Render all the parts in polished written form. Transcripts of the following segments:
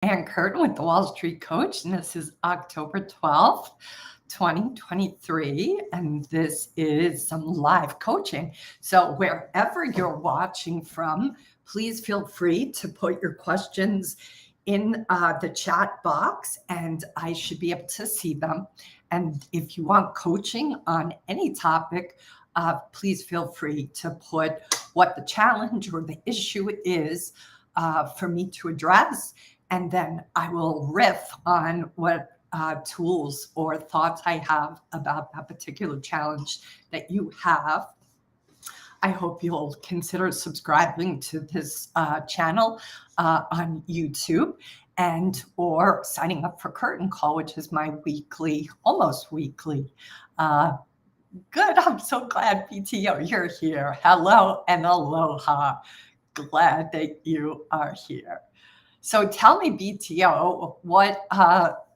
and Curtin with the Wall Street Coach, and this is October 12th, 2023, and this is some live coaching. So wherever you're watching from, please feel free to put your questions in the chat box, and I should be able to see them. And if you want coaching on any topic, please feel free to put what the challenge or the issue is for me to address. And then I will riff on what tools or thoughts I have about that particular challenge that you have. I hope you'll consider subscribing to this channel on YouTube and or signing up for Curtin Call, which is my weekly, almost weekly. Good. I'm so glad, BTO, you're here. Hello and aloha. Glad that you are here. So tell me, BTO, what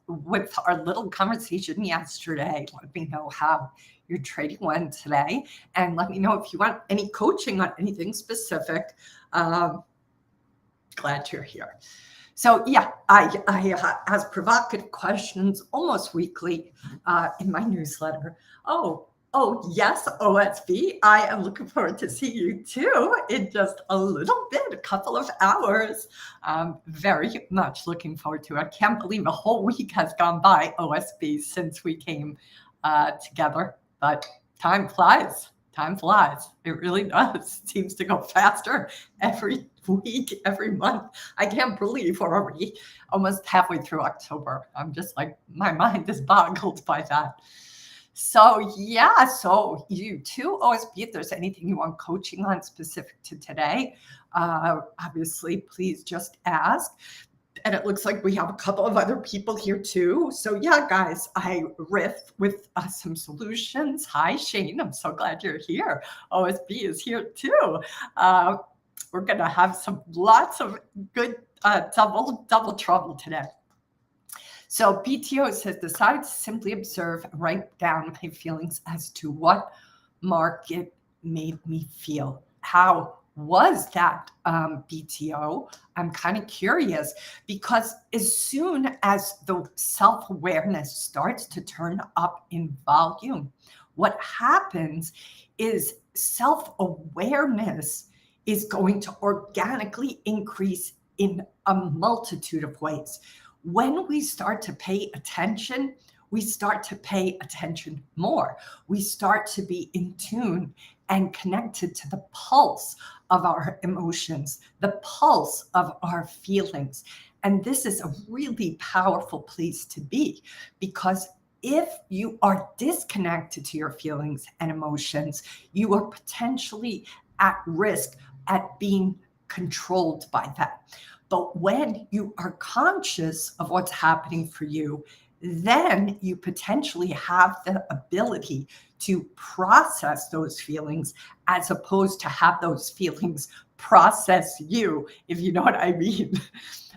with our little conversation yesterday, let me know how your trading went today, and let me know if you want any coaching on anything specific. Glad you're here. So yeah, I ask provocative questions almost weekly in my newsletter. Oh, yes, OSB. I am looking forward to see you too in just a little bit, a couple of hours. Very much looking forward to it. I can't believe a whole week has gone by, OSB, since we came together. But time flies. Time flies. It really does. It seems to go faster every week, every month. I can't believe we're already almost halfway through October. I'm just like, my mind is boggled by that. So yeah, so you too, OSB, if there's anything you want coaching on specific to today, obviously, please just ask. And it looks like we have a couple of other people here too. So yeah, guys, I riff with some solutions. Hi, Shane. I'm so glad you're here. OSB is here too. We're going to have lots of good double trouble today. So PTO says, decide to simply observe and write down my feelings as to what market made me feel. How was that, BTO? I'm kind of curious, because as soon as the self-awareness starts to turn up in volume, what happens is self-awareness is going to organically increase in a multitude of ways. When we start to pay attention, we start to pay attention more. We start to be in tune and connected to the pulse of our emotions, the pulse of our feelings. And this is a really powerful place to be, because if you are disconnected to your feelings and emotions, you are potentially at risk at being controlled by that. But when you are conscious of what's happening for you, then you potentially have the ability to process those feelings, as opposed to have those feelings process you, if you know what I mean.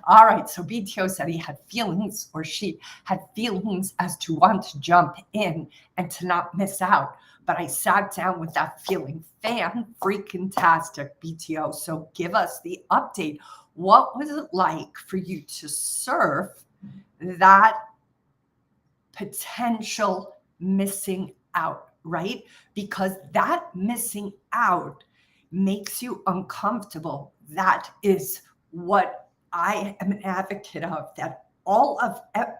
All right, so BTO said he had feelings, or she had feelings, as to want to jump in and to not miss out. But I sat down with that feeling. Fan-freaking-tastic, BTO. So give us the update. What was it like for you to surf that potential missing out, right? Because that missing out makes you uncomfortable. That is what I am an advocate of, that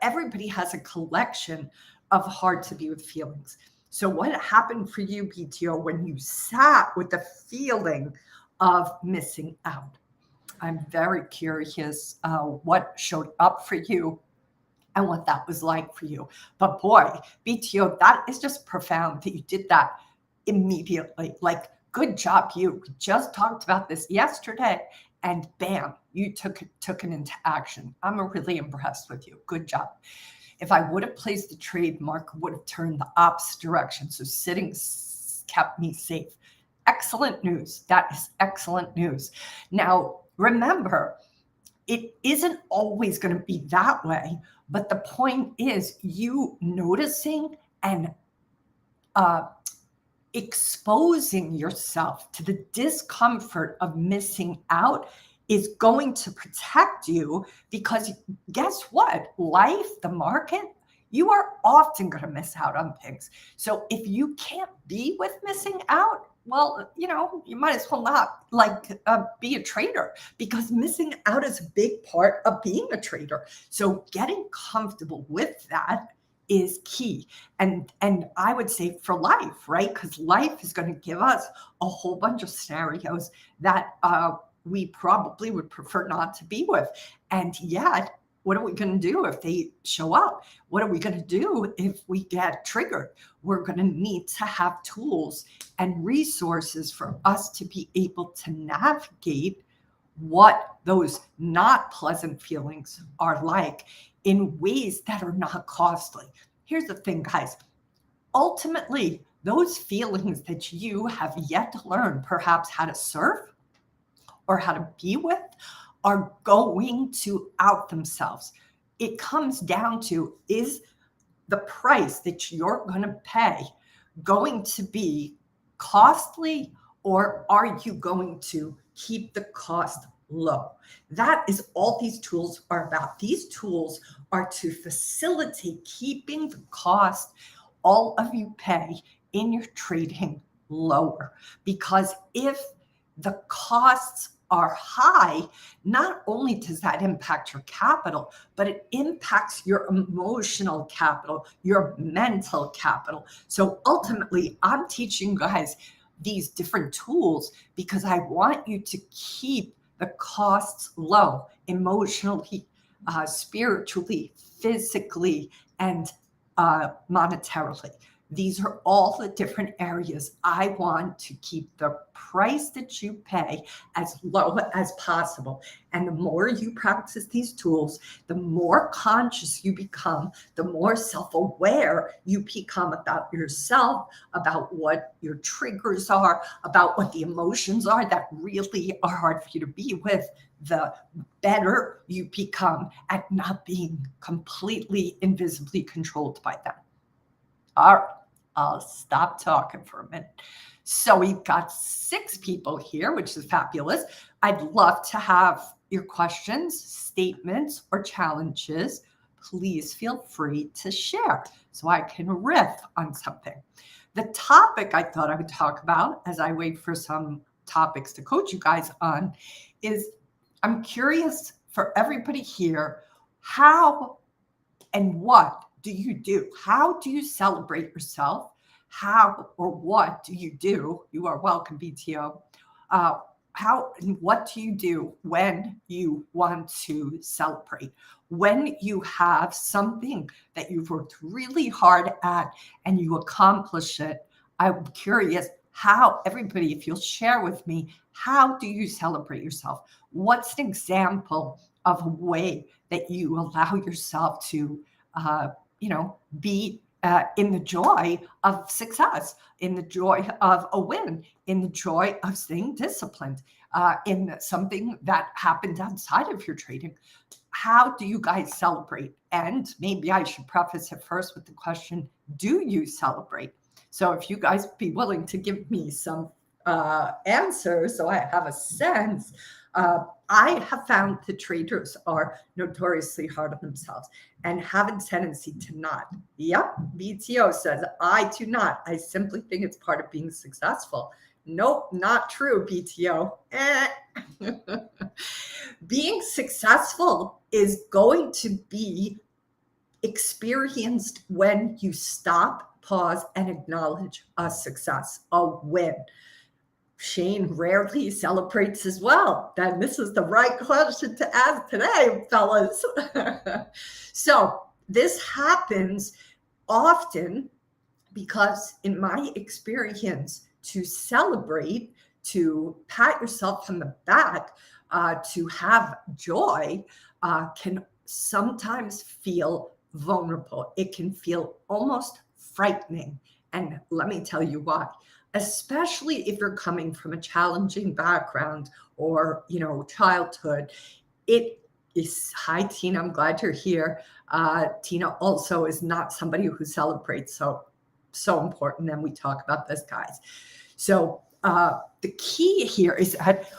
everybody has a collection of hard to be with feelings. So what happened for you, BTO, when you sat with the feeling of missing out? I'm very curious what showed up for you and what that was like for you. But boy, BTO, that is just profound that you did that immediately. Like, good job, you. We just talked about this yesterday, and bam, you took it into action. I'm really impressed with you. Good job. If I would have placed the trade, market would have turned the opposite direction. So sitting kept me safe. Excellent news. That is excellent news. Now, remember, it isn't always going to be that way, but the point is you noticing and exposing yourself to the discomfort of missing out is going to protect you, because guess what? Life, the market, you are often going to miss out on things. So if you can't be with missing out, well, you might as well not be a trader, because missing out is a big part of being a trader. So getting comfortable with that is key. And I would say for life, right? Because life is going to give us a whole bunch of scenarios that we probably would prefer not to be with. And yet, what are we going to do if they show up? What are we going to do if we get triggered? We're going to need to have tools and resources for us to be able to navigate what those not pleasant feelings are like in ways that are not costly. Here's the thing, guys. Ultimately, those feelings that you have yet to learn, perhaps how to surf or how to be with, are going to out themselves. It comes down to, is the price that you're going to pay going to be costly, or are you going to keep the cost low? That is all these tools are about. These tools are to facilitate keeping the cost all of you pay in your trading lower. Because if the costs are high, not only does that impact your capital, but it impacts your emotional capital, your mental capital. So ultimately, I'm teaching you guys these different tools because I want you to keep the costs low, emotionally, spiritually, physically, and monetarily. These are all the different areas I want to keep the price that you pay as low as possible. And the more you practice these tools, the more conscious you become, the more self-aware you become about yourself, about what your triggers are, about what the emotions are that really are hard for you to be with, the better you become at not being completely invisibly controlled by them. All right, I'll stop talking for a minute. So we've got 6 people here, which is fabulous. I'd love to have your questions, statements, or challenges. Please feel free to share so I can riff on something. The topic I thought I would talk about, as I wait for some topics to coach you guys on, is I'm curious for everybody here, how and what do you do? How do you celebrate yourself? How or what do you do? You are welcome, BTO. How and what do you do when you want to celebrate? When you have something that you've worked really hard at and you accomplish it, I'm curious how, everybody, if you'll share with me, how do you celebrate yourself? What's an example of a way that you allow yourself to be in the joy of success, in the joy of a win, in the joy of staying disciplined, in something that happened outside of your trading? How do you guys celebrate? And maybe I should preface it first with the question, do you celebrate? So if you guys be willing to give me some answers so I have a sense. I have found that traders are notoriously hard on themselves and have a tendency to not. Yep, BTO says, I do not. I simply think it's part of being successful. Nope, not true, BTO. Being successful is going to be experienced when you stop, pause, and acknowledge a success, a win. Shane rarely celebrates as well. Then this is the right question to ask today, fellas. So this happens often because, in my experience, to celebrate, to pat yourself on the back, to have joy, can sometimes feel vulnerable. It can feel almost frightening. And let me tell you why. Especially if you're coming from a challenging background or, childhood. It is, hi, Tina, I'm glad you're here. Tina also is not somebody who celebrates. So important. And we talk about this, guys. So the key here is that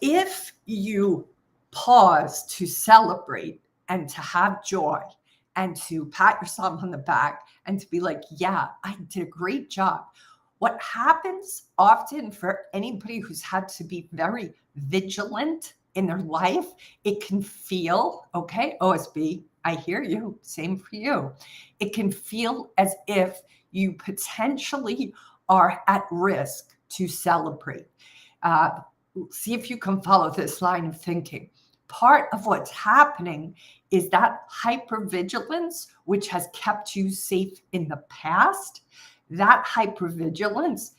If you pause to celebrate and to have joy and to pat yourself on the back and to be like, yeah, I did a great job. What happens often for anybody who's had to be very vigilant in their life, it can feel, okay, OSB, I hear you, same for you. It can feel as if you potentially are at risk to celebrate. Uh, See if you can follow this line of thinking. Part of what's happening is that hypervigilance, which has kept you safe in the past, that hypervigilance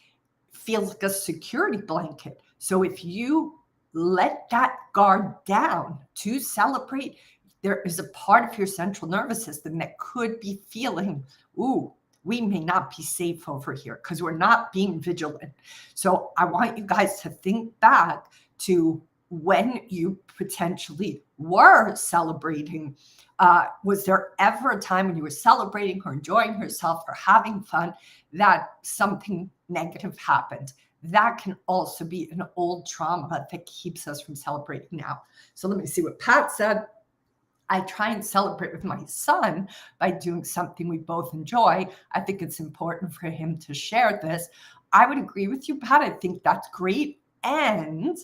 feels like a security blanket. So if you let that guard down to celebrate, there is a part of your central nervous system that could be feeling, ooh, we may not be safe over here because we're not being vigilant. So I want you guys to think back to when you potentially were celebrating. Was there ever a time when you were celebrating or enjoying yourself or having fun that something negative happened? That can also be an old trauma that keeps us from celebrating now. So let me see what Pat said. I try and celebrate with my son by doing something we both enjoy. I think it's important for him to share this. I would agree with you, Pat. I think that's great. And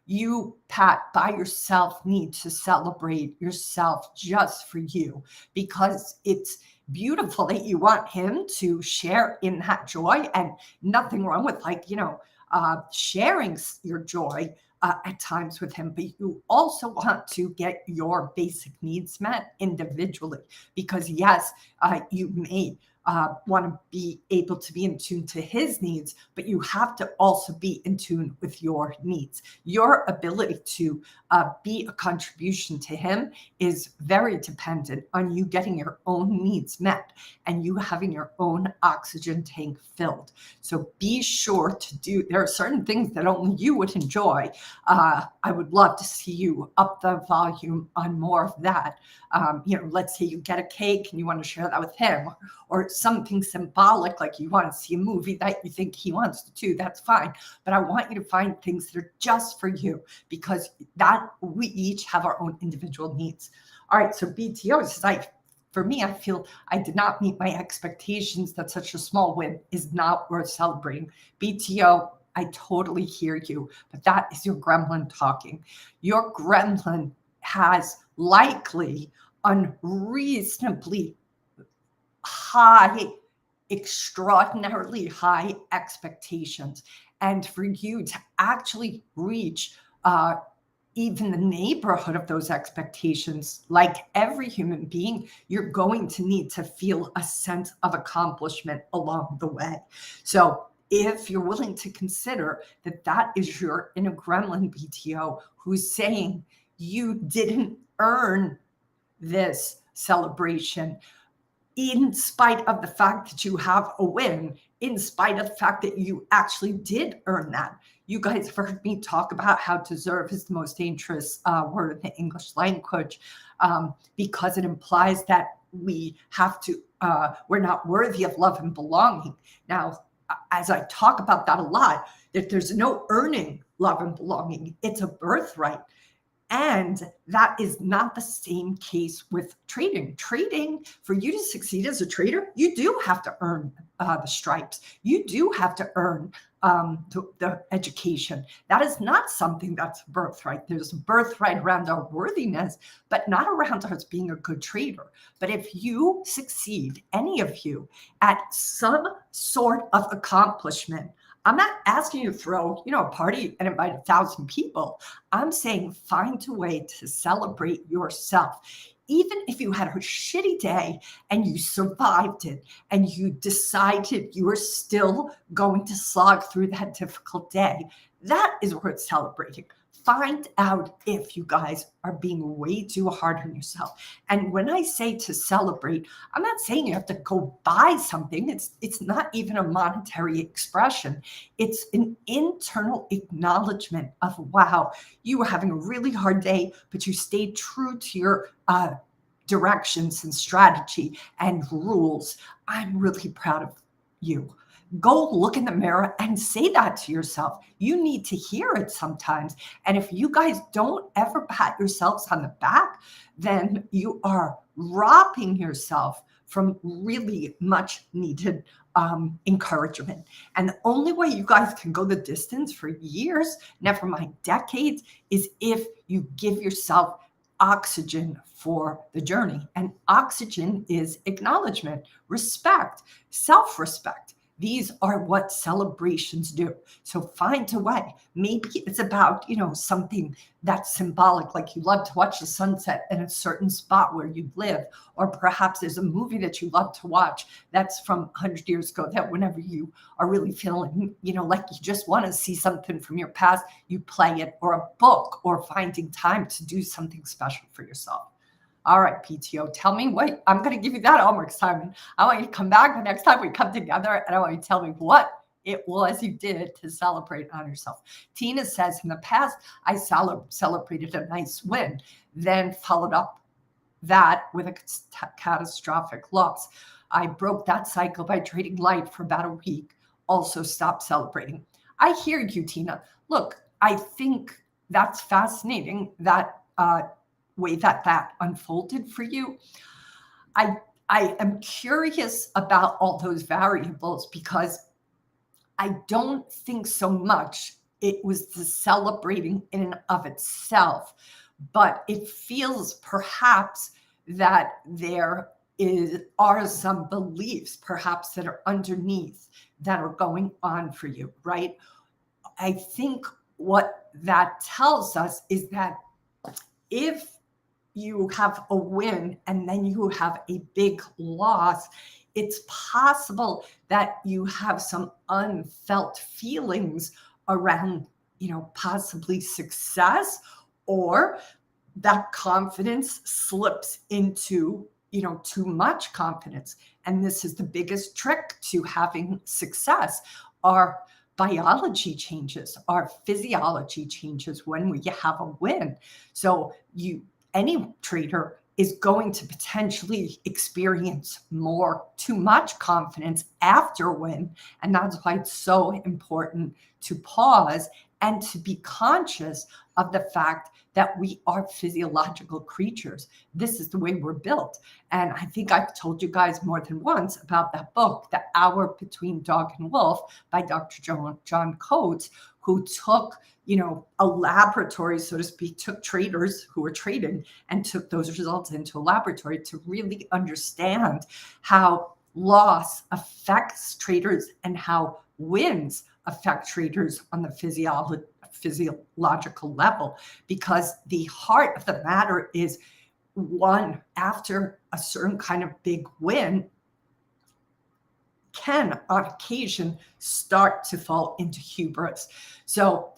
you, Pat, by yourself need to celebrate yourself just for you, because it's beautiful that you want him to share in that joy, and nothing wrong with sharing your joy at times with him, but you also want to get your basic needs met individually, because yes, you may want to be able to be in tune to his needs, but you have to also be in tune with your needs. Your ability to be a contribution to him is very dependent on you getting your own needs met and you having your own oxygen tank filled. So be sure to do, there are certain things that only you would enjoy. I would love to see you up the volume on more of that. Let's say you get a cake and you want to share that with him, or something symbolic, like you want to see a movie that you think he wants to do, that's fine. But I want you to find things that are just for you, because that we each have our own individual needs. All right, so BTO is like, for me, I feel I did not meet my expectations, that such a small win is not worth celebrating. BTO, I totally hear you, but that is your gremlin talking. Your gremlin has likely unreasonably high, extraordinarily high expectations. And for you to actually reach even the neighborhood of those expectations, like every human being, you're going to need to feel a sense of accomplishment along the way. So if you're willing to consider that that is your inner gremlin, BTO, who's saying you didn't earn this celebration, in spite of the fact that you have a win, in spite of the fact that you actually did earn that. You guys have heard me talk about how deserve is the most dangerous word in the English language, because it implies that we have to, we're not worthy of love and belonging. Now, as I talk about that a lot, that there's no earning love and belonging. It's a birthright. And that is not the same case with trading. Trading, for you to succeed as a trader, you do have to earn the stripes. You do have to earn the education. That is not something that's birthright. There's a birthright around our worthiness, but not around us being a good trader. But if you succeed, any of you, at some sort of accomplishment, I'm not asking you to throw, a party and invite 1,000 people. I'm saying find a way to celebrate yourself. Even if you had a shitty day and you survived it and you decided you were still going to slog through that difficult day, that is worth celebrating. Find out if you guys are being way too hard on yourself. And when I say to celebrate, I'm not saying you have to go buy something. It's not even a monetary expression. It's an internal acknowledgement of, wow, you were having a really hard day, but you stayed true to your directions and strategy and rules. I'm really proud of you. Go look in the mirror and say that to yourself. You need to hear it sometimes. And if you guys don't ever pat yourselves on the back, then you are robbing yourself from really much needed encouragement. And the only way you guys can go the distance for years, never mind decades, is if you give yourself oxygen for the journey. And oxygen is acknowledgement, respect, self-respect. These are what celebrations do. So find a way. Maybe it's about, something that's symbolic, like you love to watch the sunset in a certain spot where you live, or perhaps there's a movie that you love to watch that's from 100 years ago, that whenever you are really feeling, like you just want to see something from your past, you play it, or a book, or finding time to do something special for yourself. All right, PTO, tell me what, I'm going to give you that homework assignment. I want you to come back the next time we come together, and I want you to tell me what it was you did to celebrate on yourself. Tina says, in the past, I celebrated a nice win, then followed up that with a catastrophic loss. I broke that cycle by trading light for about a week, also stopped celebrating. I hear you, Tina. Look, I think that's fascinating, that way that unfolded for you. I am curious about all those variables, because I don't think so much it was the celebrating in and of itself, but it feels perhaps that there are some beliefs perhaps that are underneath that are going on for you, right? I think what that tells us is that if you have a win and then you have a big loss, it's possible that you have some unfelt feelings around, possibly success, or that confidence slips into, too much confidence. And this is the biggest trick to having success. Our biology changes, our physiology changes when we have a win. So any trader is going to potentially experience too much confidence after a win. And that's why it's so important to pause and to be conscious of the fact that we are physiological creatures. This is the way we're built. And I think I've told you guys more than once about that book, The Hour Between Dog and Wolf, by Dr. John Coates, who took, a laboratory, so to speak, took traders who were trading and took those results into a laboratory to really understand how loss affects traders and how wins affect traders on the physiological level. Because the heart of the matter is, one, after a certain kind of big win, can on occasion start to fall into hubris. So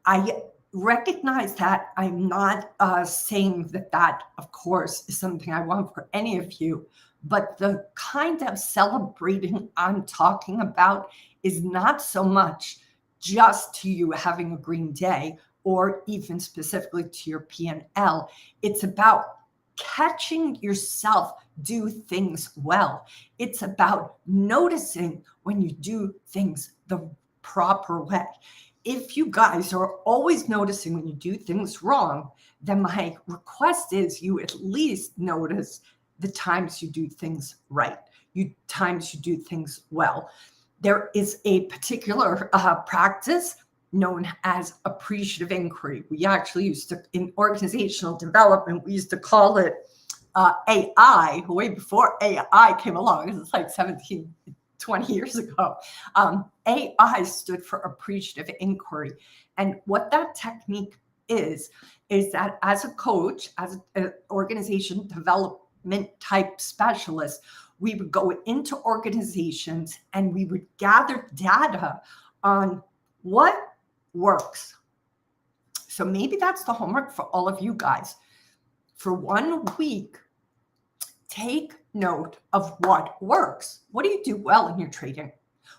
I recognize that. I'm not saying that, of course, is something I want for any of you, but the kind of celebrating I'm talking about is not so much just to you having a green day, or even specifically to your P&L. It's about catching yourself do things well. It's about noticing when you do things the proper way. If you guys are always noticing when you do things wrong, then my request is you at least notice the times you do things right, times you do things well. There is a particular practice known as appreciative inquiry. We actually used to, in organizational development, we used to call it AI, way before AI came along. It's like 20 years ago. AI stood for appreciative inquiry. And what that technique is that as a coach, as an organization development type specialist, we would go into organizations and we would gather data on what works. So maybe that's the homework for all of you guys. For 1 week, take note of what works. What do you do well in your trading?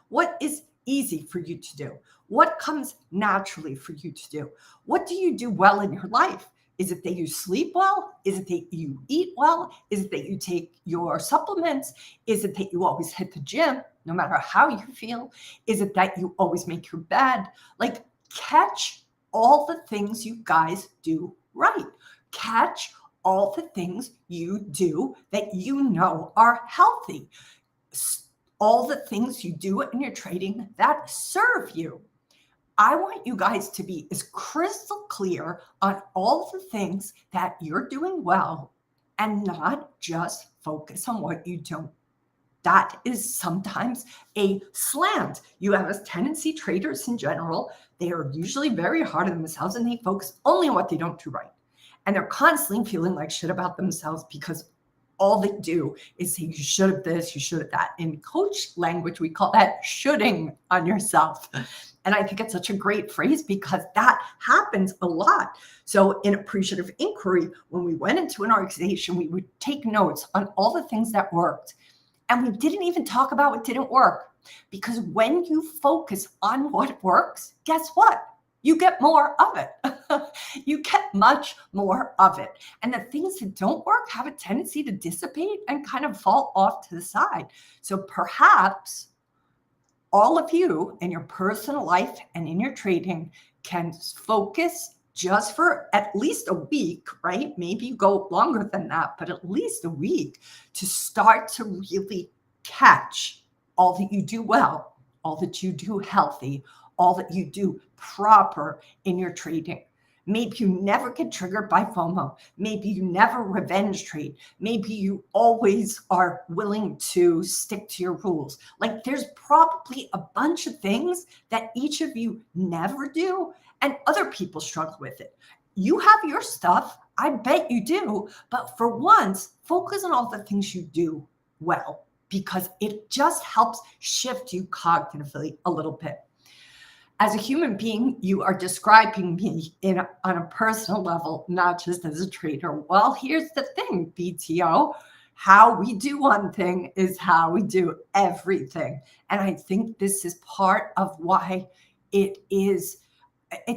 What is easy for you to do? What comes naturally for you to do? What do you do well in your life? Is it that you sleep well? Is it that you eat well? Is it that you take your supplements? Is it that you always hit the gym, no matter how you feel? Is it that you always make your bed? Like, catch all the things you guys do right. Catch all the things you do that you know are healthy. All the things you do in your trading that serve you. I want you guys to be as crystal clear on all the things that you're doing well and not just focus on what you don't. That is sometimes a slant. You have a tendency, traders in general, they are usually very hard on themselves and they focus only on what they don't do right. And they're constantly feeling like shit about themselves because all they do is say, you should have this, you should have that. In coach language, we call that shoulding on yourself. And I think it's such a great phrase because that happens a lot. So in appreciative inquiry, when we went into an organization, we would take notes on all the things that worked. And we didn't even talk about what didn't work. Because when you focus on what works, guess what? You get more of it. You get much more of it. And the things that don't work have a tendency to dissipate and kind of fall off to the side. So perhaps all of you in your personal life and in your trading can focus just for at least a week, right? Maybe you go longer than that, but at least a week to start to really catch all that you do well, all that you do healthy, all that you do proper in your trading. Maybe you never get triggered by FOMO. Maybe you never revenge trade. Maybe you always are willing to stick to your rules. Like, there's probably a bunch of things that each of you never do and other people struggle with it. You have your stuff. I bet you do. But for once, focus on all the things you do well because it just helps shift you cognitively a little bit. As a human being, you are describing me on a personal level, not just as a trader. Well, here's the thing, BTO. How we do one thing is how we do everything. And I think this is part of why it's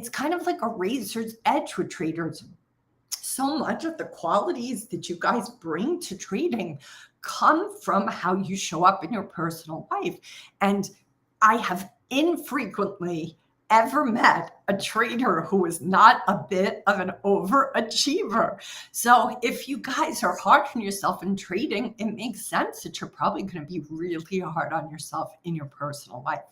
kind of like a razor's edge with traders. So much of the qualities that you guys bring to trading come from how you show up in your personal life. And I have infrequently ever met a trader who is not a bit of an overachiever. So if you guys are hard on yourself in trading, it makes sense that you're probably going to be really hard on yourself in your personal life.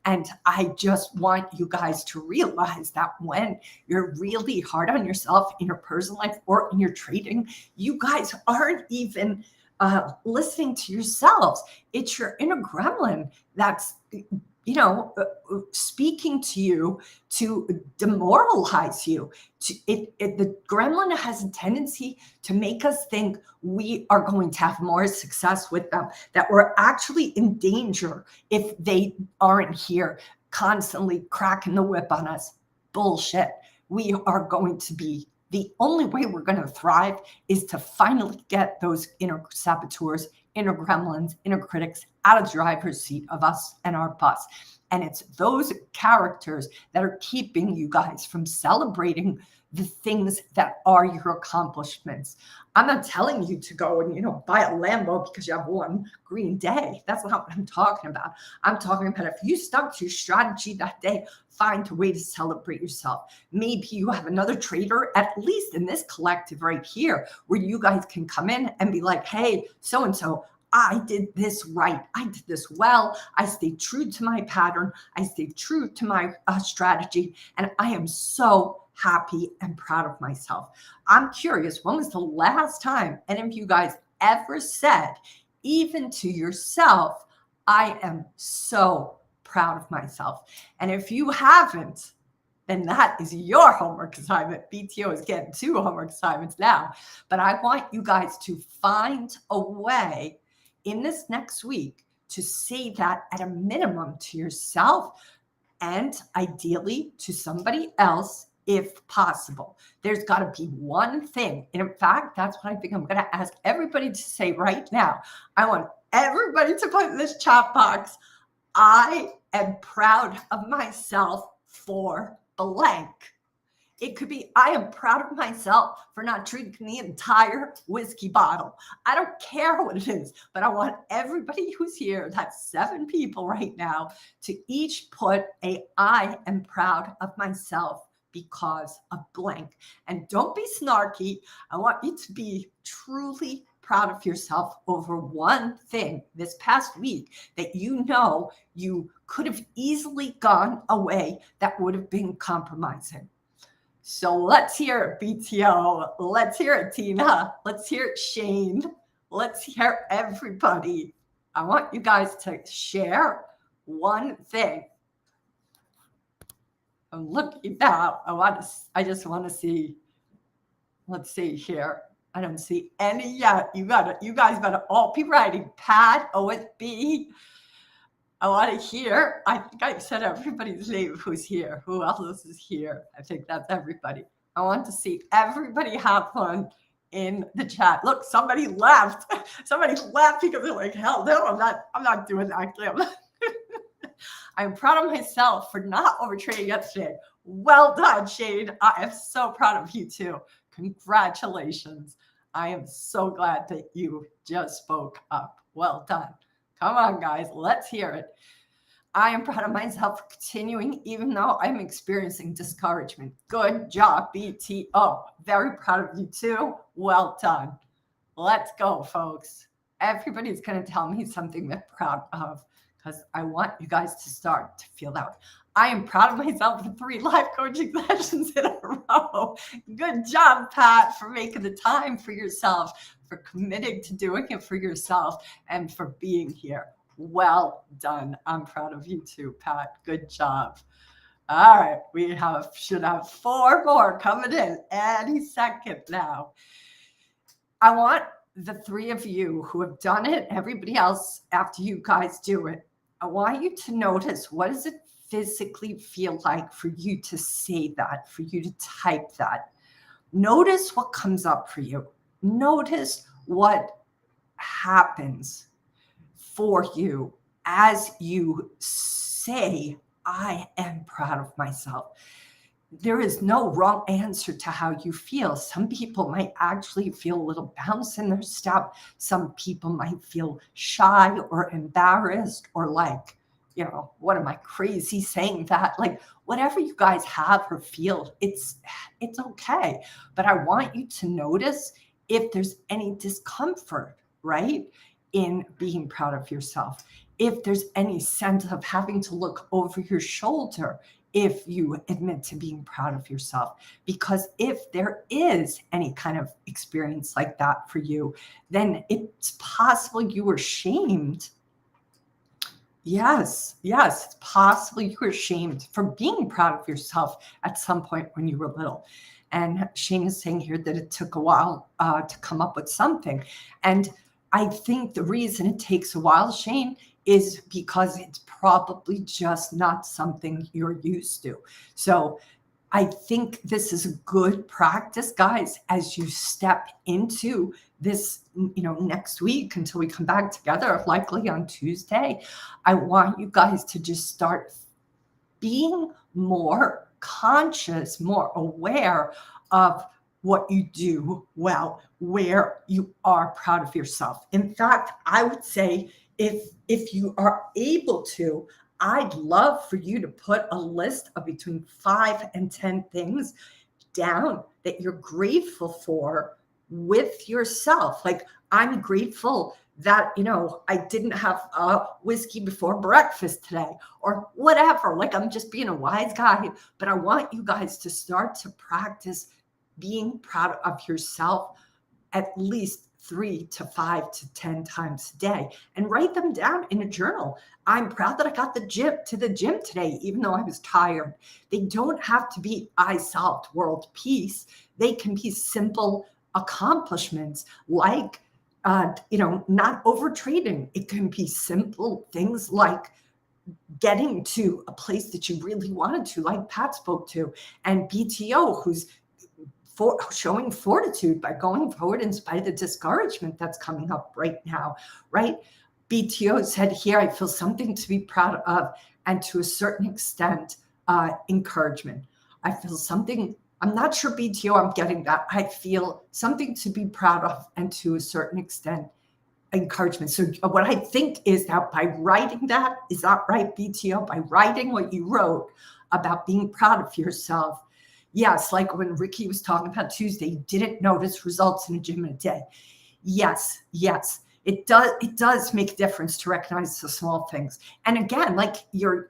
And I just want you guys to realize that when you're really hard on yourself in your personal life or in your trading, you guys aren't even listening to yourselves. It's your inner gremlin that's speaking to you to demoralize you. The gremlin has a tendency to make us think we are going to have more success with them, that we're actually in danger if they aren't here constantly cracking the whip on us. Bullshit. We are going to be the only way we're going to thrive is to finally get those inner saboteurs, inner gremlins, inner critics out of the driver's seat of us and our bus. And it's those characters that are keeping you guys from celebrating the things that are your accomplishments. I'm not telling you to go and, buy a Lambo because you have one green day. That's not what I'm talking about. I'm talking about if you stuck to your strategy that day, find a way to celebrate yourself. Maybe you have another trader, at least in this collective right here, where you guys can come in and be like, hey, so-and-so, I did this right. I did this well. I stayed true to my pattern. I stayed true to my strategy. And I am so happy and proud of myself. I'm curious, when was the last time any of you guys ever said, even to yourself, I am so proud of myself? And if you haven't, then that is your homework assignment. BTO is getting 2 homework assignments now. But I want you guys to find a way in this next week to say that at a minimum to yourself and ideally to somebody else if possible. There's got to be one thing. And in fact, that's what I think I'm going to ask everybody to say right now. I want everybody to put in this chat box, I am proud of myself for blank. It could be, I am proud of myself for not drinking the entire whiskey bottle. I don't care what it is, but I want everybody who's here, that's 7 people right now, to each put I am proud of myself because of blank. And don't be snarky. I want you to be truly proud of yourself over one thing this past week that you know you could have easily gone away that would have been compromising. So let's hear it, BTO. Let's hear it, Tina. Let's hear it, Shane. Let's hear everybody. I want you guys to share one thing. I'm looking now. I just want to see. Let's see here. I don't see any yet. You guys better all be writing. Pat, OSB. I want to hear. I think I said everybody's name who's here. Who else is here? I think that's everybody. I want to see everybody have fun in the chat. Look, somebody left. Somebody left because they're like, hell no, I'm not doing that. I'm proud of myself for not overtraining yesterday. Well done, Shane. I am so proud of you too. Congratulations. I am so glad that you just spoke up. Well done. Come on, guys. Let's hear it. I am proud of myself for continuing, even though I'm experiencing discouragement. Good job, BTO. Very proud of you too. Well done. Let's go, folks. Everybody's going to tell me something they're proud of because I want you guys to start to feel that. I am proud of myself for 3 life coaching sessions in a row. Good job, Pat, for making the time for yourself, for committing to doing it for yourself, and for being here. Well done. I'm proud of you too, Pat. Good job. All right, we should have 4 more coming in any second now. I want the 3 of you who have done it, everybody else, after you guys do it, I want you to notice, what does it physically feel like for you to say that, for you to type that? Notice what comes up for you. Notice what happens for you as you say, I am proud of myself. There is no wrong answer to how you feel. Some people might actually feel a little bounce in their step. Some people might feel shy or embarrassed or like, what am I crazy saying that? Like, whatever you guys have or feel, it's okay. But I want you to notice if there's any discomfort, right, in being proud of yourself. If there's any sense of having to look over your shoulder if you admit to being proud of yourself. Because if there is any kind of experience like that for you, then it's possible you were shamed. Yes, it's possible you were shamed for being proud of yourself at some point when you were little. And Shane is saying here that it took a while to come up with something. And I think the reason it takes a while, Shane, is because it's probably just not something you're used to. So I think this is a good practice, guys, as you step into this, next week until we come back together, likely on Tuesday. I want you guys to just start being more conscious, more aware of what you do well, where you are proud of yourself. In fact, I would say if you are able to, I'd love for you to put a list of between 5 and 10 things down that you're grateful for with yourself. Like, I'm grateful that, I didn't have whiskey before breakfast today or whatever. Like, I'm just being a wise guy, but I want you guys to start to practice being proud of yourself at least 3 to 5 to 10 times a day, and write them down in a journal. I'm proud that I got to the gym today, even though I was tired. They don't have to be, I solved world peace. They can be simple accomplishments like, not over trading. It can be simple things like getting to a place that you really wanted to, like Pat spoke to, and BTO, who's showing fortitude by going forward in spite of the discouragement that's coming up right now, right? BTO said here, I feel something to be proud of, and to a certain extent, encouragement. I feel something I'm not sure BTO, I'm getting that. I feel something to be proud of, and to a certain extent, encouragement. So what I think is that by writing that, is that right, BTO? By writing what you wrote about being proud of yourself. Yes, like when Ricky was talking about Tuesday, you didn't notice results in a gym in a day. Yes, yes. It does make a difference to recognize the small things. And again, like you're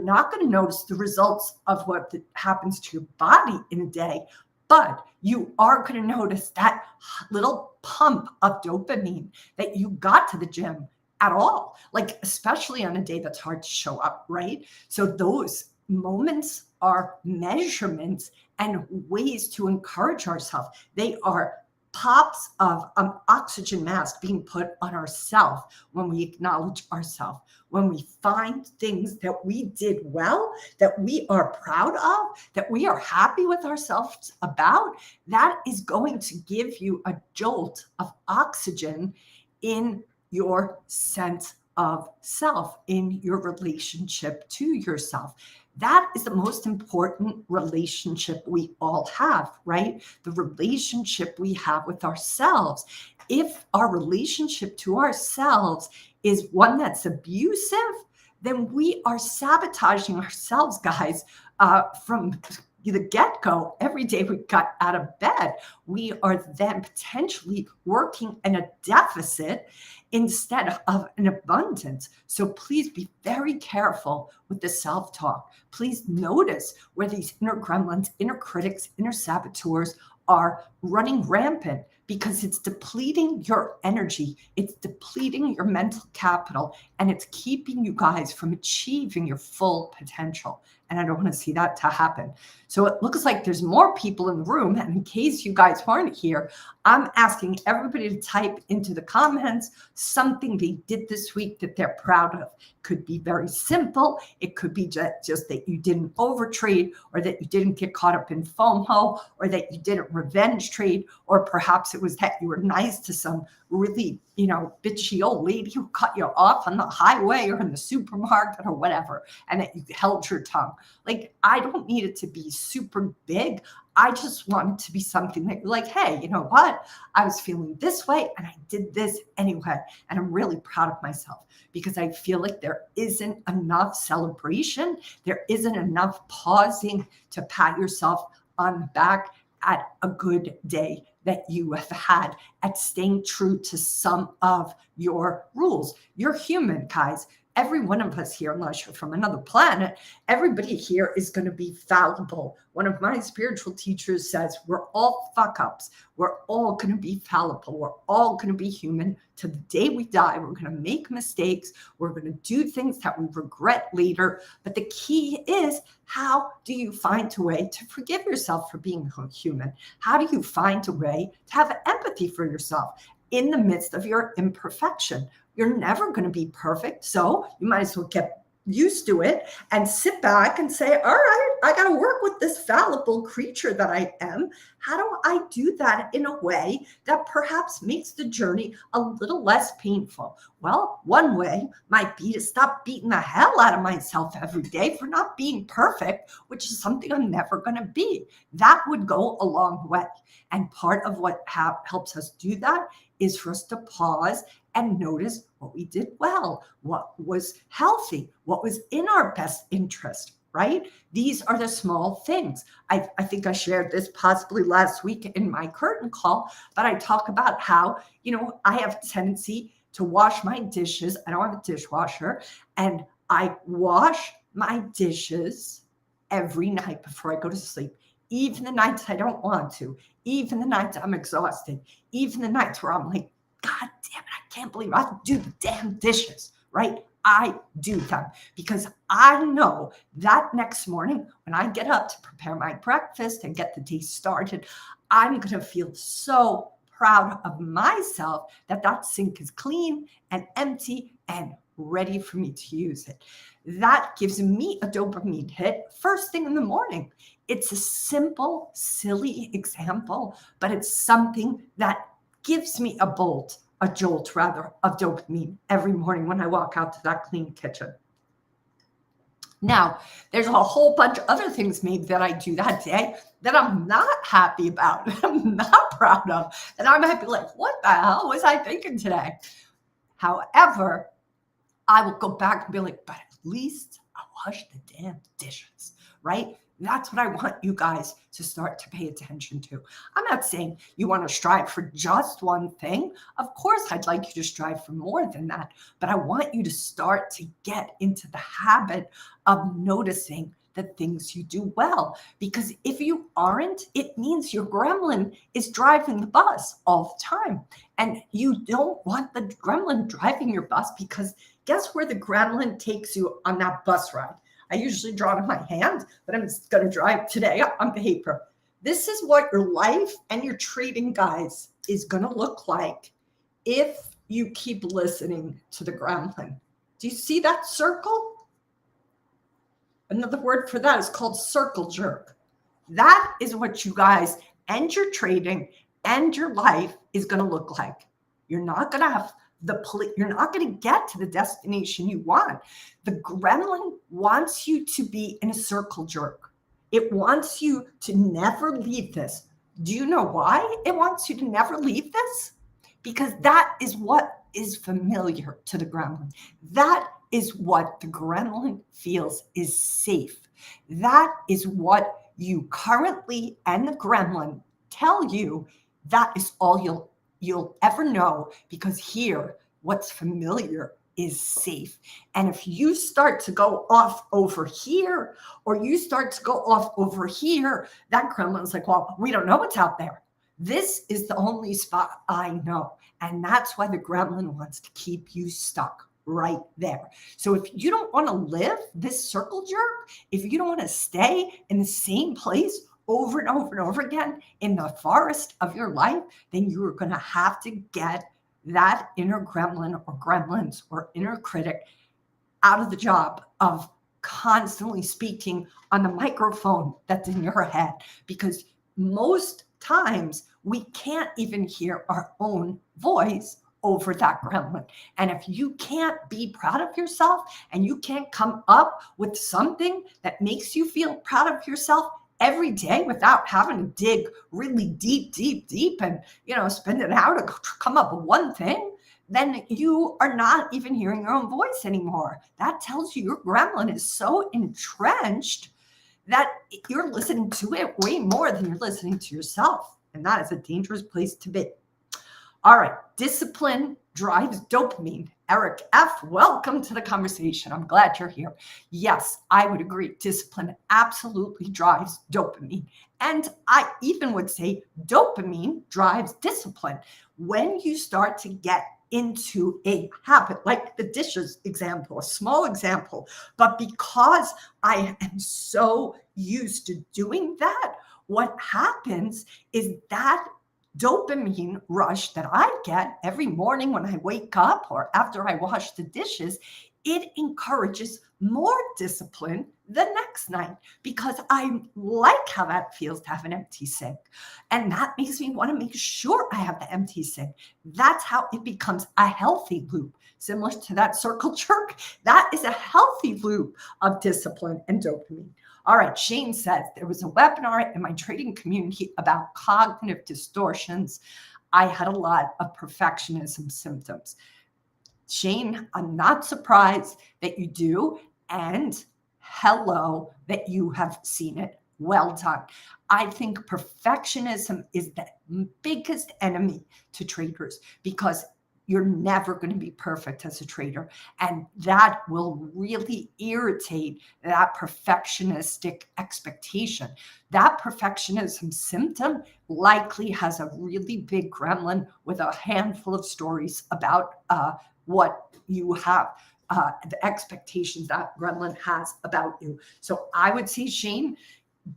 not going to notice the results of what happens to your body in a day, but you are going to notice that little pump of dopamine that you got to the gym at all, like especially on a day that's hard to show up, right? So those moments are measurements and ways to encourage ourselves. They are pops of oxygen mask being put on ourselves when we acknowledge ourselves, when we find things that we did well, that we are proud of, that we are happy with ourselves about. That is going to give you a jolt of oxygen in your sense of self, in your relationship to yourself. That is the most important relationship we all have, right? The relationship we have with ourselves. If our relationship to ourselves is one that's abusive, then we are sabotaging ourselves, guys, from the get-go. Every day we got out of bed, we are then potentially working in a deficit instead of an abundance. So please be very careful with the self-talk. Please notice where these inner gremlins, inner critics, inner saboteurs are running rampant, because it's depleting your energy, it's depleting your mental capital, and it's keeping you guys from achieving your full potential. And I don't want to see that to happen. So it looks like there's more people in the room. And in case you guys weren't here, I'm asking everybody to type into the comments something they did this week that they're proud of. Could be very simple. It could be just that you didn't overtrade, or that you didn't get caught up in FOMO, or that you didn't revenge trade, or perhaps it was that you were nice to some really, bitchy old lady who cut you off on the highway or in the supermarket or whatever, and that you held your tongue. Like, I don't need it to be super big. I just want it to be something that you're like, hey, you know what? I was feeling this way and I did this anyway. And I'm really proud of myself, because I feel like there isn't enough celebration. There isn't enough pausing to pat yourself on the back at a good day that you have had, at staying true to some of your rules. You're human, guys. Every one of us here, unless you're from another planet, everybody here is going to be fallible. One of my spiritual teachers says we're all fuck ups. We're all going to be fallible. We're all going to be human to the day we die. We're going to make mistakes. We're going to do things that we regret later. But the key is, how do you find a way to forgive yourself for being human? How do you find a way to have empathy for yourself in the midst of your imperfection? You're never going to be perfect. So you might as well get used to it and sit back and say, all right, I got to work with this fallible creature that I am. How do I do that in a way that perhaps makes the journey a little less painful? Well, one way might be to stop beating the hell out of myself every day for not being perfect, which is something I'm never going to be. That would go a long way. And part of what helps us do that is for us to pause and notice what we did well, what was healthy, what was in our best interest, right? These are the small things. I think I shared this possibly last week in my Curtin call, but I talk about how, I have a tendency to wash my dishes. I don't have a dishwasher, and I wash my dishes every night before I go to sleep. Even the nights I don't want to, even the nights I'm exhausted, even the nights where I'm like, God damn it, I can't believe I have to do the damn dishes, right? I do them because I know that next morning when I get up to prepare my breakfast and get the day started, I'm going to feel so proud of myself that sink is clean and empty and ready for me to use it. That gives me a dopamine hit first thing in the morning. It's a simple, silly example, but it's something that gives me a jolt of dopamine every morning when I walk out to that clean kitchen. Now, there's a whole bunch of other things maybe that I do that day that I'm not happy about, that I'm not proud of, and I might be like, what the hell was I thinking today? However, I will go back and be like, but at least I washed the damn dishes, right? That's what I want you guys to start to pay attention to. I'm not saying you want to strive for just one thing. Of course, I'd like you to strive for more than that, but I want you to start to get into the habit of noticing the things you do well. Because if you aren't, it means your gremlin is driving the bus all the time. And you don't want the gremlin driving your bus, because guess where the gremlin takes you on that bus ride? I usually draw it in my hand, but I'm just going to draw it today on paper. This is what your life and your trading, guys, is going to look like if you keep listening to the gremlin. Do you see that circle? Another word for that is called circle jerk. That is what you guys and your trading and your life is going to look like. You're not going to have you're not going to get to the destination you want. The gremlin wants you to be in a circle jerk. It wants you to never leave this. Do you know why it wants you to never leave this? Because that is what is familiar to the gremlin. That is what the gremlin feels is safe. That is what you currently and the gremlin tell you. That is all you'll ever know, because here, what's familiar is safe. And if you start to go off over here, or you start to go off over here, that gremlin's like, well, we don't know what's out there. This is the only spot I know. And that's why the gremlin wants to keep you stuck right there. So if you don't want to live this circle jerk, if you don't want to stay in the same place over and over and over again in the forest of your life, then you are going to have to get that inner gremlin or gremlins or inner critic out of the job of constantly speaking on the microphone that's in your head. Because most times we can't even hear our own voice over that gremlin. And if you can't be proud of yourself and you can't come up with something that makes you feel proud of yourself every day without having to dig really deep and, spend an hour to come up with one thing, then you are not even hearing your own voice anymore. That tells you your gremlin is so entrenched that you're listening to it way more than you're listening to yourself. And that is a dangerous place to be. All right, discipline drives dopamine. Eric F., welcome to the conversation. I'm glad you're here. Yes, I would agree. Discipline absolutely drives dopamine. And I even would say dopamine drives discipline. When you start to get into a habit, like the dishes example, a small example, but because I am so used to doing that, what happens is that dopamine rush that I get every morning when I wake up or after I wash the dishes, it encourages more discipline the next night, because I like how that feels to have an empty sink. And that makes me want to make sure I have the empty sink. That's how it becomes a healthy loop. Similar to that circle jerk, that is a healthy loop of discipline and dopamine. All right, Shane says, there was a webinar in my trading community about cognitive distortions. I had a lot of perfectionism symptoms. Shane, I'm not surprised that you do, and hello that you have seen it. Well done. I think perfectionism is the biggest enemy to traders, because you're never going to be perfect as a trader. And that will really irritate that perfectionistic expectation. That perfectionism symptom likely has a really big gremlin with a handful of stories about what you have, the expectations that gremlin has about you. So I would say, Shane,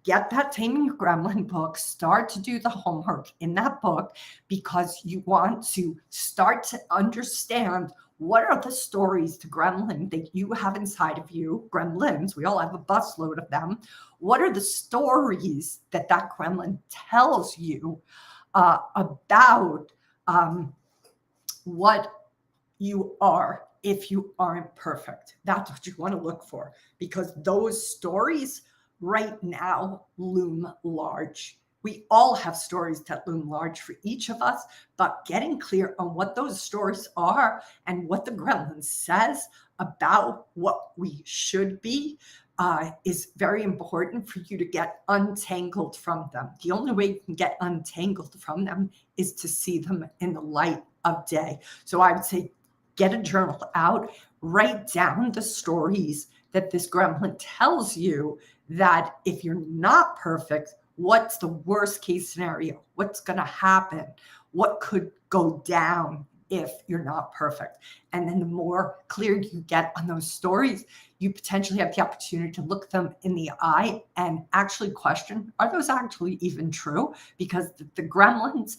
get that Taming Your Gremlin book, start to do the homework in that book, because you want to start to understand what are the stories to gremlin that you have inside of you. Gremlins, we all have a busload of them. What are the stories that gremlin tells you about what you are if you aren't perfect. That's what you want to look for, because those stories right now loom large. We all have stories that loom large for each of us, but getting clear on what those stories are and what the gremlin says about what we should be is very important for you to get untangled from them. The only way you can get untangled from them is to see them in the light of day. So I would say get a journal out, write down the stories that this gremlin tells you, that if you're not perfect, what's the worst case scenario? What's going to happen? What could go down if you're not perfect? And then the more clear you get on those stories, you potentially have the opportunity to look them in the eye and actually question, are those actually even true? Because the gremlins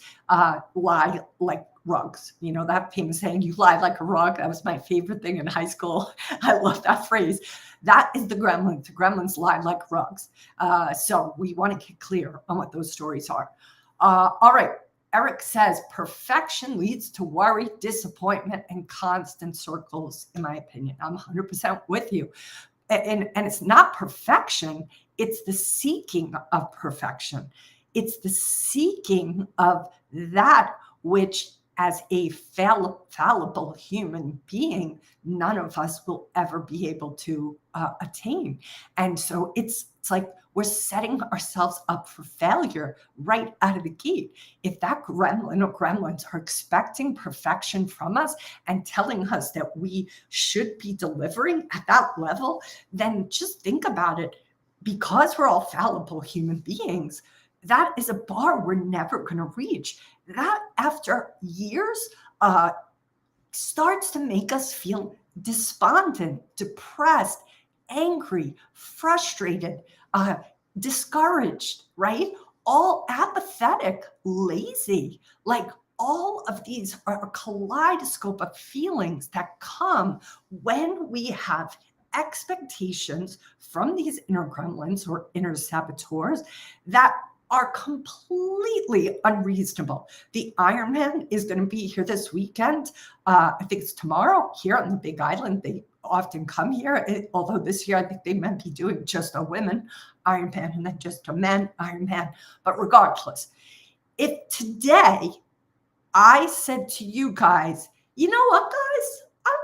lie like rugs. You know, that famous saying, you lie like a rug. That was my favorite thing in high school. I love that phrase. That is the gremlins. The gremlins lie like rugs. So we want to get clear on what those stories are. All right. Eric says perfection leads to worry, disappointment, and constant circles, in my opinion. I'm 100% with you. And it's not perfection. It's the seeking of perfection. It's the seeking of that which, as a fallible human being, none of us will ever be able to attain. And so it's like we're setting ourselves up for failure right out of the gate. If that gremlin or gremlins are expecting perfection from us and telling us that we should be delivering at that level, then just think about it. Because we're all fallible human beings, that is a bar we're never going to reach. That, after years, starts to make us feel despondent, depressed, angry, frustrated, discouraged, right? All apathetic, lazy. Like, all of these are a kaleidoscope of feelings that come when we have expectations from these inner gremlins or inner saboteurs that are completely unreasonable. The Ironman is going to be here this weekend. I think it's tomorrow here on the Big Island. They often come here, although this year I think they might be doing just a women Ironman and then just a men Ironman. But regardless, if today I said to you guys, you know what, guys, I'm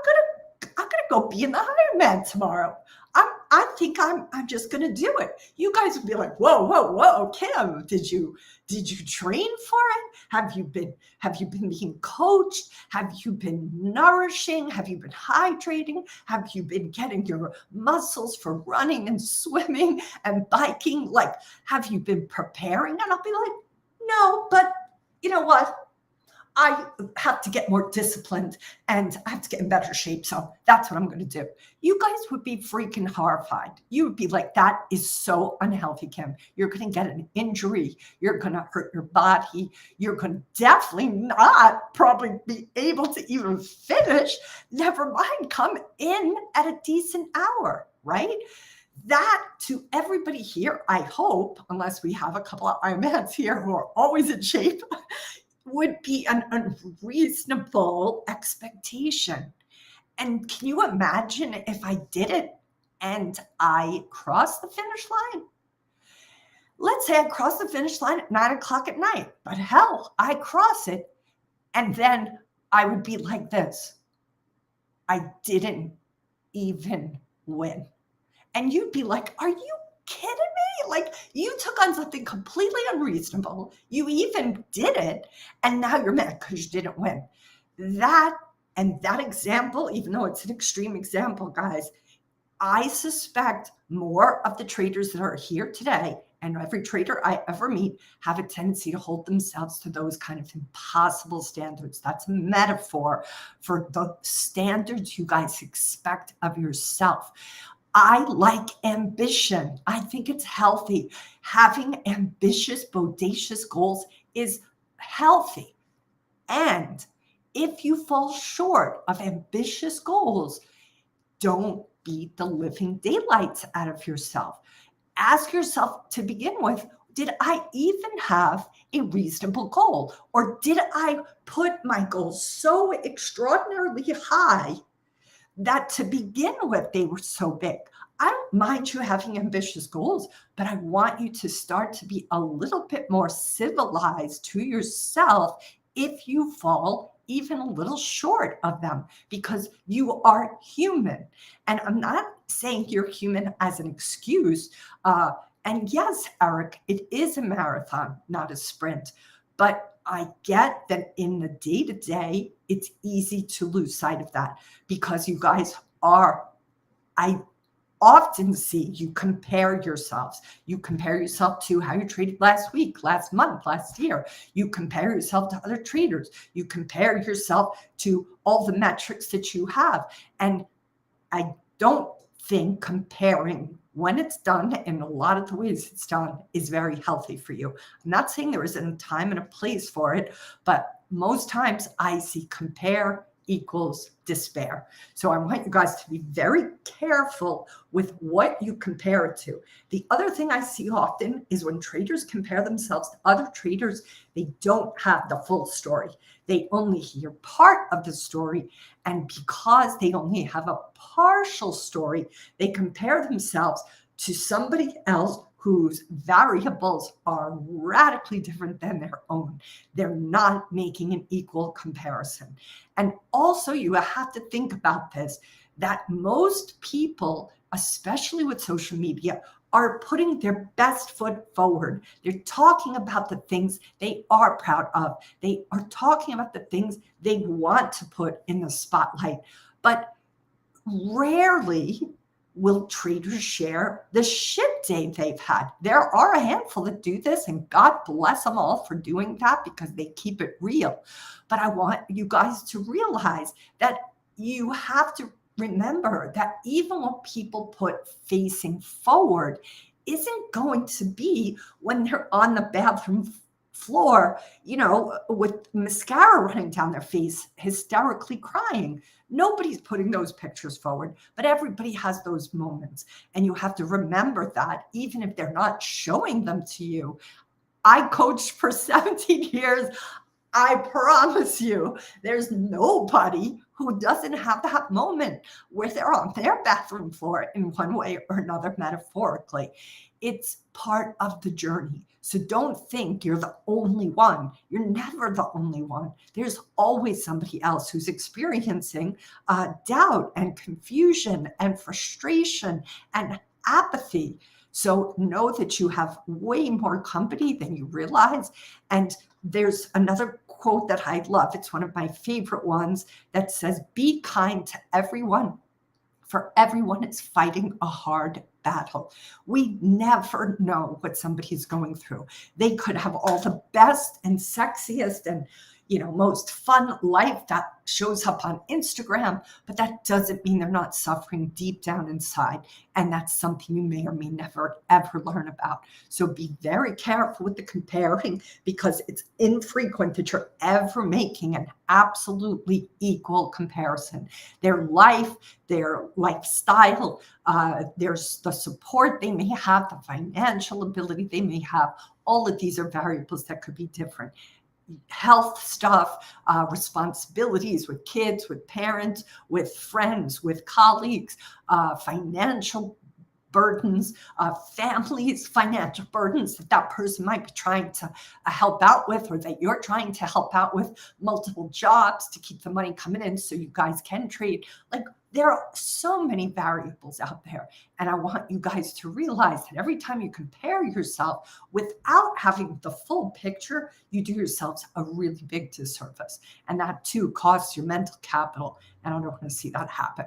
gonna go be in the Ironman tomorrow. I think I'm just gonna do it. You guys would be like, whoa, Kim, did you train for it? Have you been being coached? Have you been nourishing? Have you been hydrating? Have you been getting your muscles for running and swimming and biking? Like, have you been preparing? And I'll be like, no, but you know what? I have to get more disciplined and I have to get in better shape. So that's what I'm going to do. You guys would be freaking horrified. You would be like, that is so unhealthy, Kim. You're going to get an injury. You're going to hurt your body. You're going to definitely not probably be able to even finish. Never mind, come in at a decent hour, right? That, to everybody here, I hope, unless we have a couple of Ironmans here who are always in shape, would be an unreasonable expectation. And can you imagine if I did it and I crossed the finish line? Let's say I crossed the finish line at 9:00 at night, but hell, I cross it. And then I would be like this. I didn't even win. And you'd be like, are you kidding me? Like, you took on something completely unreasonable. You even did it. And now you're mad because you didn't win. That example, even though it's an extreme example, guys, I suspect more of the traders that are here today, and every trader I ever meet, have a tendency to hold themselves to those kind of impossible standards. That's a metaphor for the standards you guys expect of yourself. I like ambition. I think it's healthy. Having ambitious, bodacious goals is healthy. And if you fall short of ambitious goals, don't beat the living daylights out of yourself. Ask yourself to begin with, Did I even have a reasonable goal? Or did I put my goals so extraordinarily high that to begin with, they were so big? I don't mind you having ambitious goals, but I want you to start to be a little bit more civilized to yourself if you fall even a little short of them, because you are human. And I'm not saying you're human as an excuse. And yes, Eric, it is a marathon, not a sprint. But I get that in the day to day, it's easy to lose sight of that because you guys are, I often see you compare yourselves. You compare yourself to how you traded last week, last month, last year. You compare yourself to other traders. You compare yourself to all the metrics that you have. And I don't think comparing when it's done, in a lot of the ways it's done, is very healthy for you. I'm not saying there isn't a time and a place for it, but most times I see compare equals despair. So I want you guys to be very careful with what you compare it to. The other thing I see often is when traders compare themselves to other traders, they don't have the full story. They only hear part of the story. And because they only have a partial story, they compare themselves to somebody else whose variables are radically different than their own. They're not making an equal comparison. And also, you have to think about this, that most people, especially with social media, are putting their best foot forward. They're talking about the things they are proud of. They are talking about the things they want to put in the spotlight. But rarely will traders share the shit day they've had. There are a handful that do this, and God bless them all for doing that because they keep it real. But I want you guys to realize that you have to remember that even what people put facing forward isn't going to be when they're on the bathroom floor, with mascara running down their face, hysterically crying. Nobody's putting those pictures forward, but everybody has those moments. And you have to remember that even if they're not showing them to you. I coached for 17 years. I promise you, there's nobody who doesn't have that moment where they're on their bathroom floor in one way or another, metaphorically. It's part of the journey. So don't think you're the only one. You're never the only one. There's always somebody else who's experiencing doubt and confusion and frustration and apathy. So know that you have way more company than you realize. And there's another quote that I love. It's one of my favorite ones that says, "Be kind to everyone, for everyone is fighting a hard battle." We never know what somebody's going through. They could have all the best and sexiest and most fun life that shows up on Instagram, but that doesn't mean they're not suffering deep down inside. And that's something you may or may never ever learn about. So be very careful with the comparing, because it's infrequent that you're ever making an absolutely equal comparison. Their life, their lifestyle, there's the support they may have, the financial ability they may have. All of these are variables that could be different. Health stuff, responsibilities with kids, with parents, with friends, with colleagues, financial burdens, families, financial burdens that person might be trying to help out with, or that you're trying to help out with, multiple jobs to keep the money coming in so you guys can trade. Like, there are so many variables out there. And I want you guys to realize that every time you compare yourself without having the full picture, you do yourselves a really big disservice. And that too costs your mental capital. And I don't want to see that happen.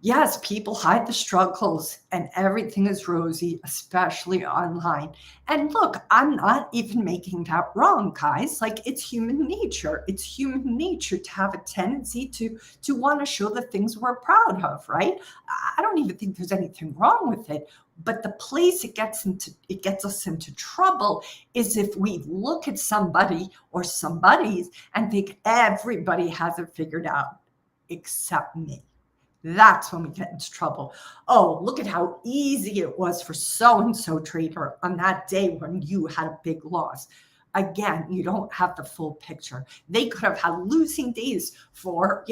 Yes, people hide the struggles and everything is rosy, especially online. And look, I'm not even making that wrong, guys. Like, it's human nature. It's human nature to have a tendency to want to show the things we're proud of, right? I don't even think there's anything wrong with it. But the place it gets us into trouble is if we look at somebody or somebody's and think everybody has it figured out except me. That's when we get into trouble. Oh, look at how easy it was for so-and-so trader on that day when you had a big loss. Again, you don't have the full picture. They could have had losing days for,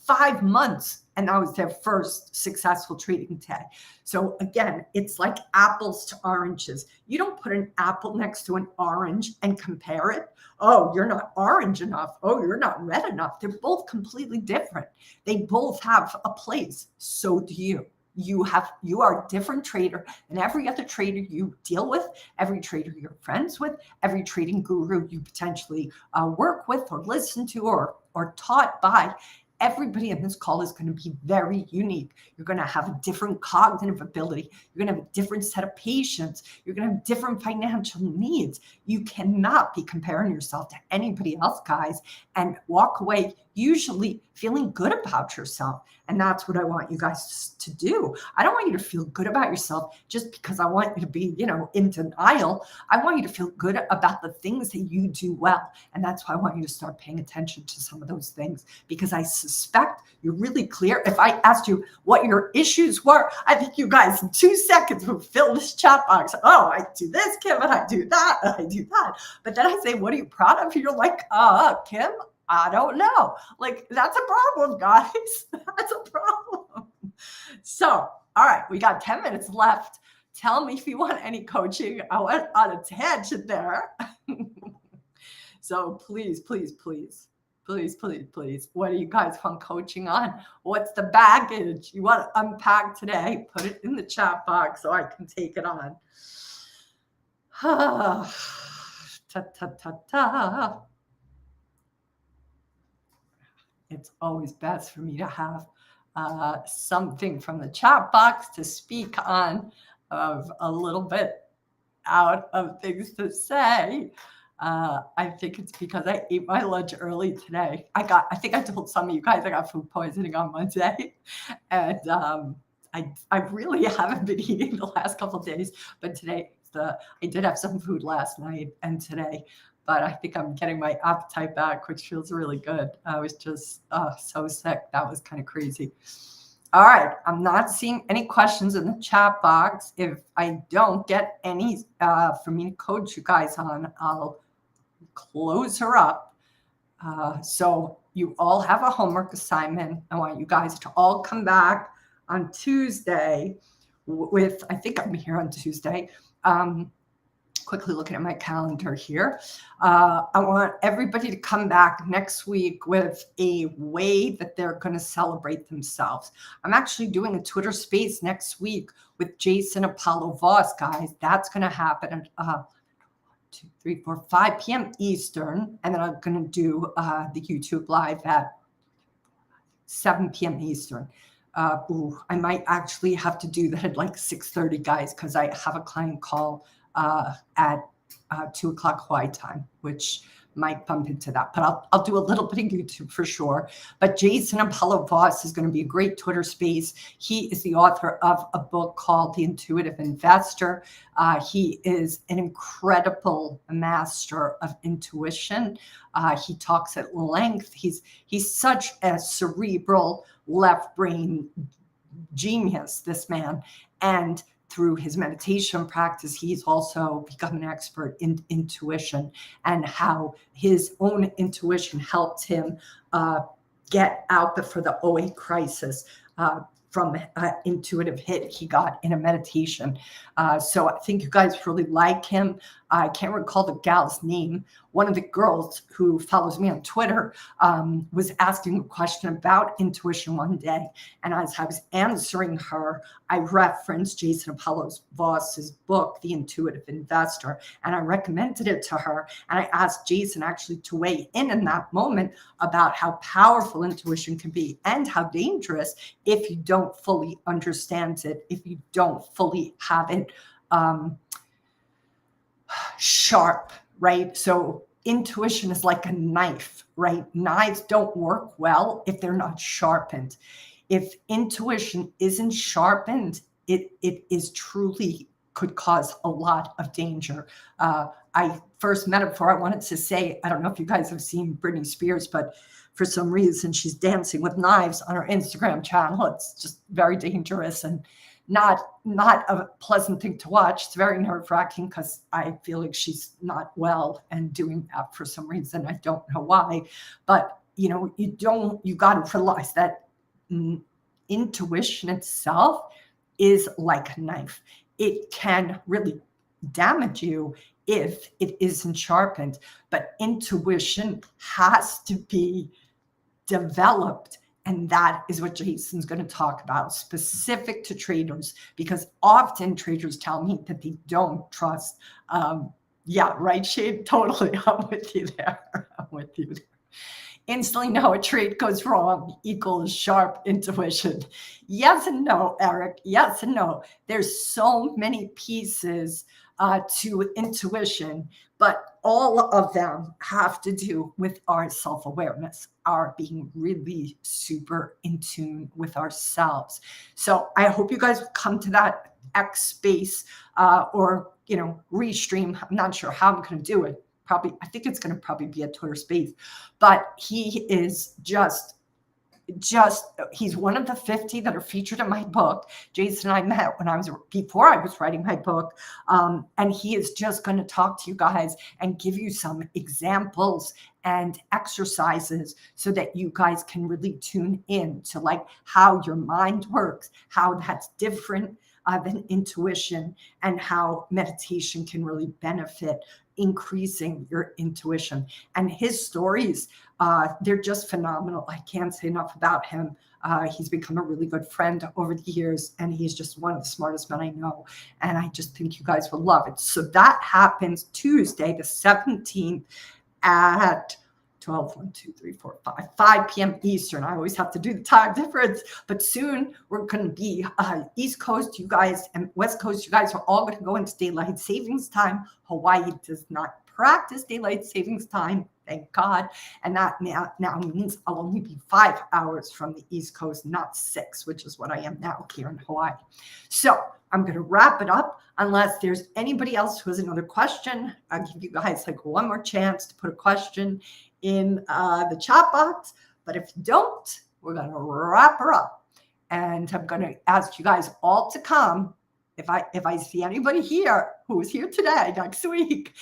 5 months, and that was their first successful trading day. So again, it's like apples to oranges. You don't put an apple next to an orange and compare it. Oh, you're not orange enough. Oh, you're not red enough. They're both completely different. They both have a place. So do you. You are a different trader than every other trader you deal with, every trader you're friends with, every trading guru you potentially work with or listen to or taught by. Everybody in this call is going to be very unique. You're going to have a different cognitive ability. You're going to have a different set of patience. You're going to have different financial needs. You cannot be comparing yourself to anybody else, guys, and walk away usually feeling good about yourself. And that's what I want you guys to do. I don't want you to feel good about yourself just because I want you to be, in denial. I want you to feel good about the things that you do well. And that's why I want you to start paying attention to some of those things, because I suspect you're really clear. If I asked you what your issues were, I think you guys in 2 seconds would fill this chat box. Oh, I do this, Kim, and I do that, and I do that. But then I say, what are you proud of? You're like, Kim, I don't know. Like, that's a problem, guys. That's a problem. So, all right, we got 10 minutes left. Tell me if you want any coaching. I went on a tangent there. So please, please, please, please, please, please. What do you guys want coaching on? What's the baggage you want to unpack today? Put it in the chat box so I can take it on. Ta, ta, ta, ta. It's always best for me to have something from the chat box to speak on, of a little bit out of things to say. I think it's because I ate my lunch early today. I think I told some of you guys I got food poisoning on Monday, and I really haven't been eating the last couple of days. But today, I did have some food last night and today. But I think I'm getting my appetite back, which feels really good. I was just so sick. That was kind of crazy. All right. I'm not seeing any questions in the chat box. If I don't get any for me to coach you guys on, I'll close her up. So you all have a homework assignment. I want you guys to all come back on Tuesday with, I think I'm here on Tuesday. Quickly looking at my calendar here. I want everybody to come back next week with a way that they're going to celebrate themselves. I'm actually doing a Twitter space next week with Jason Apollo Voss, guys. That's going to happen at 2, 3, 4, 5 p.m. Eastern. And then I'm going to do the YouTube live at 7 p.m. Eastern. I might actually have to do that at like 6:30, guys, because I have a client call at 2 o'clock Hawaii time, which might bump into that. But I'll do a little bit of YouTube for sure. But Jason Apollo Voss is going to be a great Twitter space. He is the author of a book called The Intuitive Investor. He is an incredible master of intuition. He talks at length. He's such a cerebral left brain genius, this man. And through his meditation practice, he's also become an expert in intuition and how his own intuition helped him get out before the '08 crisis from an intuitive hit he got in a meditation. So I think you guys really like him. I can't recall the gal's name. One of the girls who follows me on Twitter was asking a question about intuition one day. And as I was answering her, I referenced Jason Apollo Voss's book, The Intuitive Investor, and I recommended it to her. And I asked Jason actually to weigh in that moment about how powerful intuition can be and how dangerous if you don't fully understand it, if you don't fully have it sharp, right? So intuition is like a knife, right? Knives don't work well if they're not sharpened. If intuition isn't sharpened, it is truly could cause a lot of danger. First metaphor I wanted to say, I don't know if you guys have seen Britney Spears, but for some reason she's dancing with knives on her Instagram channel. It's just very dangerous and not a pleasant thing to watch. It's very nerve-wracking because I feel like she's not well and doing that for some reason. I don't know why, but you got to realize that intuition itself is like a knife. It can really damage you if it isn't sharpened, but intuition has to be developed. And that is what Jason's going to talk about, specific to traders, because often traders tell me that they don't trust. Yeah, right, Shane? Totally. I'm with you there. I'm with you there. Instantly know a trade goes wrong equals sharp intuition. Yes and no, Eric. Yes and no. There's so many pieces to intuition, but all of them have to do with our self-awareness, our being really super in tune with ourselves. So I hope you guys will come to that X space or restream. I'm not sure how I'm going to do it. I think it's going to probably be a Twitter space, but he is he's one of the 50 that are featured in my book. Jason and I met before I was writing my book. And he is just going to talk to you guys and give you some examples and exercises so that you guys can really tune in to like how your mind works, how that's different than intuition, and how meditation can really benefit increasing your intuition. And his stories, they're just phenomenal. I can't say enough about him. He's become a really good friend over the years, and he's just one of the smartest men I know. And I just think you guys will love it. So that happens Tuesday, the 17th at 5 p.m. Eastern. I always have to do the time difference, but soon we're going to be East Coast, you guys, and West Coast, you guys are all going to go into daylight savings time. Hawaii does not practice daylight savings time, thank God. And that now means I'll only be 5 hours from the East Coast, not 6, which is what I am now here in Hawaii. So I'm going to wrap it up unless there's anybody else who has another question. I'll give you guys like one more chance to put a question in the chat box. But if you don't, we're going to wrap her up. And I'm going to ask you guys all to come. If I see anybody here who is here today, next week,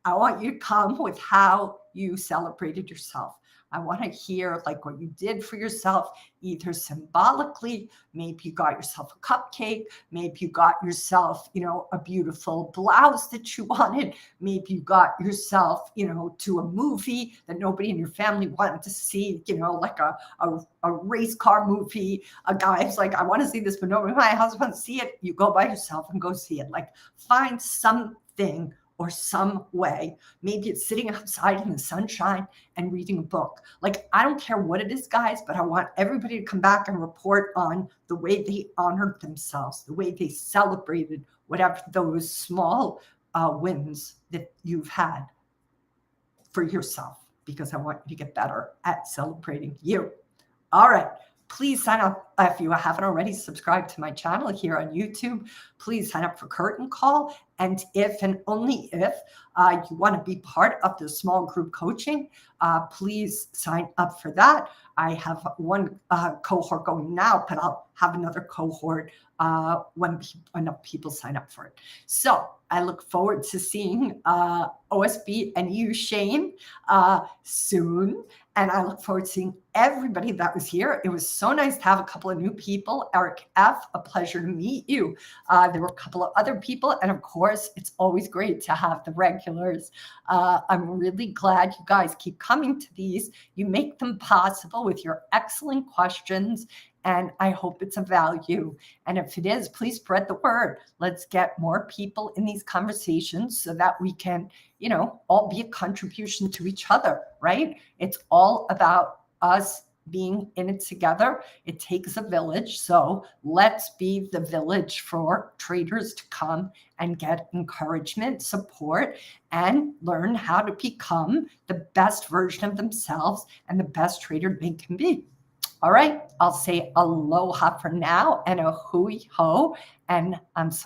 I want you to come with how you celebrated yourself. I want to hear like what you did for yourself, either symbolically, maybe you got yourself a cupcake, maybe you got yourself, a beautiful blouse that you wanted, maybe you got yourself, to a movie that nobody in your family wanted to see, like a race car movie. A guy's like, I want to see this, but nobody in my house wants to see it. You go by yourself and go see it. Like find something or some way. Maybe it's sitting outside in the sunshine and reading a book. Like, I don't care what it is, guys, but I want everybody to come back and report on the way they honored themselves, the way they celebrated whatever those small wins that you've had for yourself, because I want you to get better at celebrating you. All right. Please sign up if you haven't already subscribed to my channel here on YouTube. Please sign up for Curtin Call. And if and only if you want to be part of the small group coaching, please sign up for that. I have one cohort going now, but I'll have another cohort when enough people sign up for it. So I look forward to seeing OSB and you, Shane, soon. And I look forward to seeing everybody that was here. It was so nice to have a couple of new people. Eric F., a pleasure to meet you. There were a couple of other people. And of course, it's always great to have the regulars. I'm really glad you guys keep coming to these. You make them possible with your excellent questions. And I hope it's of value. And if it is, please spread the word. Let's get more people in these conversations so that we can, all be a contribution to each other, right? It's all about us being in it together. It takes a village. So let's be the village for traders to come and get encouragement, support, and learn how to become the best version of themselves and the best trader they can be. All right, I'll say aloha for now and a hui ho. And I'm so